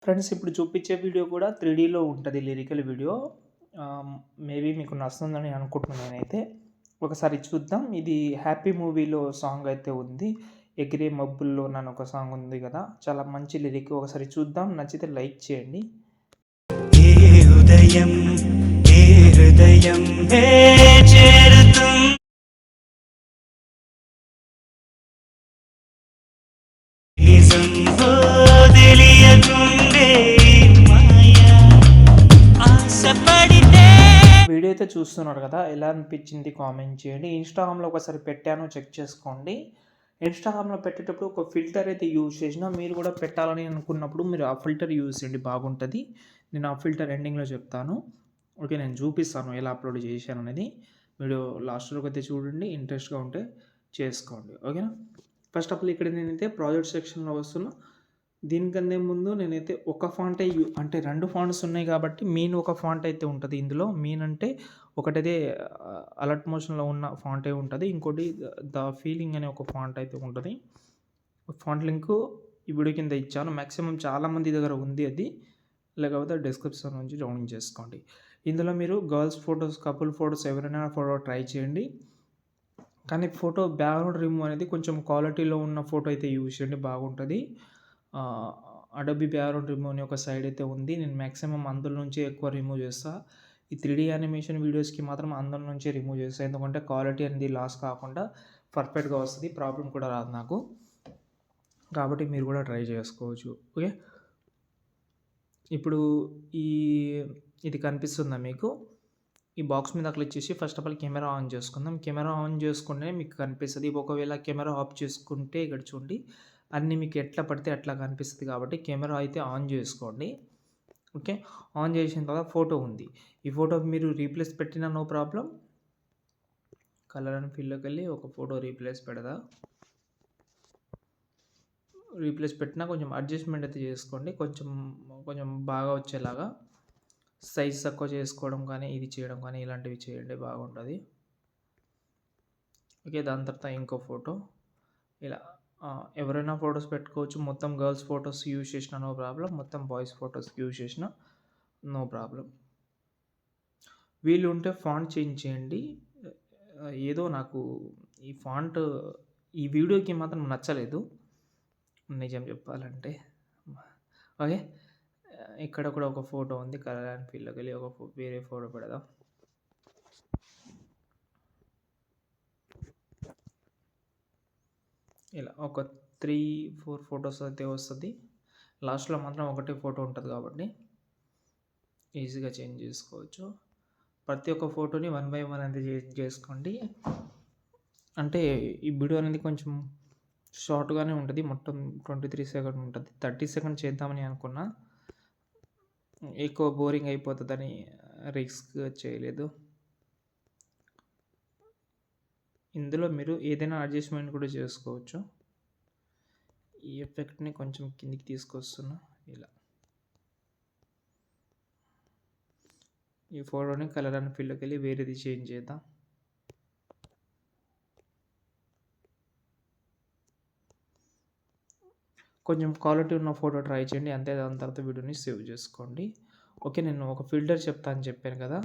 Friends ఇప్పుడు చూపించే video కూడా 3Dలో ఉంటుంది లిరికల్ వీడియో. మేబీ మీకు నచ్చుతుందని అనుకుంటున్నాను నేనైతే. ఒకసారి చూద్దాం. ఇది 'హ్యాపీ' మూవీలో సాంగ్ అయితే ఉంది. 'ఎగిరే మబ్బుల్లో' అని ఒక సాంగ్ ఉంది కదా, చాలా మంచి లిరిక్. ఒకసారి చూద్దాం, నచ్చితే లైక్ చేయండి. ఏ ఉదయం ఏ హృదయం చేరుతుంది వీడియో అయితే చూస్తున్నారు కదా, ఎలా అనిపించింది కామెంట్ చేయండి. ఇన్‌స్టాగ్రామ్‌లో ఒకసారి పెట్టాను, చెక్ చేసుకోండి. ఇన్‌స్టాగ్రామ్‌లో పెట్టేటప్పుడు ఒక ఫిల్టర్ అయితే యూజ్ చేసినా, మీరు కూడా పెట్టాలని అనుకున్నప్పుడు మీరు ఆ ఫిల్టర్ యూజ్ చేయండి, బాగుంటుంది. నేను ఆ ఫిల్టర్ ఎండింగ్‌లో చెప్తాను. ఓకే, నేను చూపిస్తాను ఎలా అప్లోడ్ చేశాను అనేది. వీడియో లాస్ట్ వరకు అయితే చూడండి, ఇంట్రెస్ట్గా ఉంటే చేసుకోండి. ఓకేనా. ఫస్ట్ ఆఫ్ ఆల్ ఇక్కడ నేనైతే ప్రాజెక్ట్ సెక్షన్లో వస్తున్నా. దీనికన్నా ముందు నేనైతే ఒక ఫాంటే అంటే 2 ఫాంట్స్ ఉన్నాయి కాబట్టి మీన్ ఒక ఫాంట్ అయితే ఉంటుంది ఇందులో. మీన్ అంటే ఒకటైతే అలర్ట్ మోషన్‌లో ఉన్న ఫాంటే ఉంటుంది. ఇంకోటి ద ఫీలింగ్ అనే ఒక ఫాంట్ అయితే ఉంటుంది. ఫాంట్ లింకు ఈ వీడియో కింద ఇచ్చాను. మ్యాక్సిమం చాలామంది దగ్గర ఉంది అది. లేకపోతే డిస్క్రిప్షన్ నుంచి డౌన్లోడ్ చేసుకోండి. ఇందులో మీరు గర్ల్స్ ఫోటోస్, కపుల్ ఫోటోస్ ఎవరైనా ఫోటో ట్రై చేయండి. కానీ ఫోటో బ్యాక్‌గ్రౌండ్ రిమూవ్ అనేది కొంచెం క్వాలిటీలో ఉన్న ఫోటో అయితే యూజ్ చేయండి, బాగుంటుంది. అడోబీ బ్యాక్‌గ్రౌండ్ రిమూవ్ అని ఒక సైడ్ అయితే ఉంది. నేను మ్యాక్సిమం అందులో నుంచే ఎక్కువ రిమూవ్ చేస్తా. ఈ 3D యానిమేషన్ వీడియోస్‌కి మాత్రం అందులో నుంచే రిమూవ్ చేస్తా. ఎందుకంటే క్వాలిటీ అనేది లాస్ కాకుండా పర్ఫెక్ట్‌గా వస్తుంది. ప్రాబ్లమ్ కూడా రాదు నాకు. కాబట్టి మీరు కూడా ట్రై చేసుకోవచ్చు. ఓకే. ఇప్పుడు ఇది కనిపిస్తుందా మీకు? ఈ బాక్స్ మీద క్లిక్ చేసి first of all camera on చేసుకుందాం. కెమెరా ఆన్ చేసుకుంటే మీకు కనిపిస్తుంది. ఒకవేళ కెమెరా ఆఫ్ చేసుకుంటే ఇక్కడ చూడండి, అన్నీ మీకు ఎట్లా పడితే అట్లా కనిపిస్తుంది. కాబట్టి కెమెరా అయితే ఆన్ చేసుకోండి. ఓకే. ఆన్ చేసిన తర్వాత ఫోటో ఉంది. ఈ ఫోటో మీరు రీప్లేస్ పెట్టినా నో ప్రాబ్లం. కలర్ అండ్ ఫీల్డ్‌లోకి వెళ్ళి ఒక ఫోటో రీప్లేస్ పెడదా. రీప్లేస్ పెట్టినా కొంచెం అడ్జస్ట్మెంట్ అయితే చేసుకోండి, కొంచెం బాగా వచ్చేలాగా. సైజ్ తక్కువ చేసుకోవడం కానీ, ఇది చేయడం కానీ ఇలాంటివి చేయండి, బాగుంటుంది. ఓకే. దాని తర్వాత ఇంకో ఫోటో ఇలా ఎవరైనా ఫొటోస్ పెట్టుకోవచ్చు. మొత్తం గర్ల్స్ ఫొటోస్ యూజ్ చేసినా నో ప్రాబ్లం, మొత్తం బాయ్స్ ఫొటోస్ యూజ్ చేసినా నో ప్రాబ్లం. వీలు ఉంటే ఫాంట్ చేంజ్ చేయండి. ఏదో నాకు ఈ ఫాంట్ ఈ వీడియోకి మాత్రం నచ్చలేదు, నిజం చెప్పాలంటే. ఓకే. ఇక్కడ కూడా ఒక ఫోటో ఉంది. కలర్ అండ్ ఫీల్డ్‌లోకి వెళ్ళి వేరే ఫోటో పెడదాం. ఇలా ఒక 3-4 ఫొటోస్ అయితే వస్తుంది. లాస్ట్‌లో మాత్రం ఒకటే ఫోటో ఉంటుంది కాబట్టి ఈజీగా చేంజ్ చేసుకోవచ్చు. ప్రతి ఒక్క ఫోటోని 1 బై 1 అయితే చేసుకోండి. అంటే ఈ వీడియో అనేది కొంచెం షార్ట్‌గానే ఉంటుంది. మొత్తం 23 సెకండ్ ఉంటుంది. 30 సెకండ్ చేద్దామని అనుకున్నా, ఎక్కువ బోరింగ్ అయిపోతుందని రిస్క్ చేయలేదు. ఇందులో మీరు ఏదైనా అడ్జస్ట్మెంట్ కూడా చేసుకోవచ్చు. ఈ ఎఫెక్ట్‌ని కొంచెం కిందికి తీసుకొస్తున్నా. ఇలా ఈ ఫోటోని కలర్ అండ్ ఫీల్డ్‌లోకి వెళ్ళి వేరేది చేంజ్ చేద్దాం. కొంచెం క్వాలిటీ ఉన్న ఫోటో ట్రై చేయండి అంతే. దాని తర్వాత వీడియోని సేవ్ చేసుకోండి. ఓకే. నేను ఒక ఫిల్టర్ చెప్తా అని చెప్పాను కదా,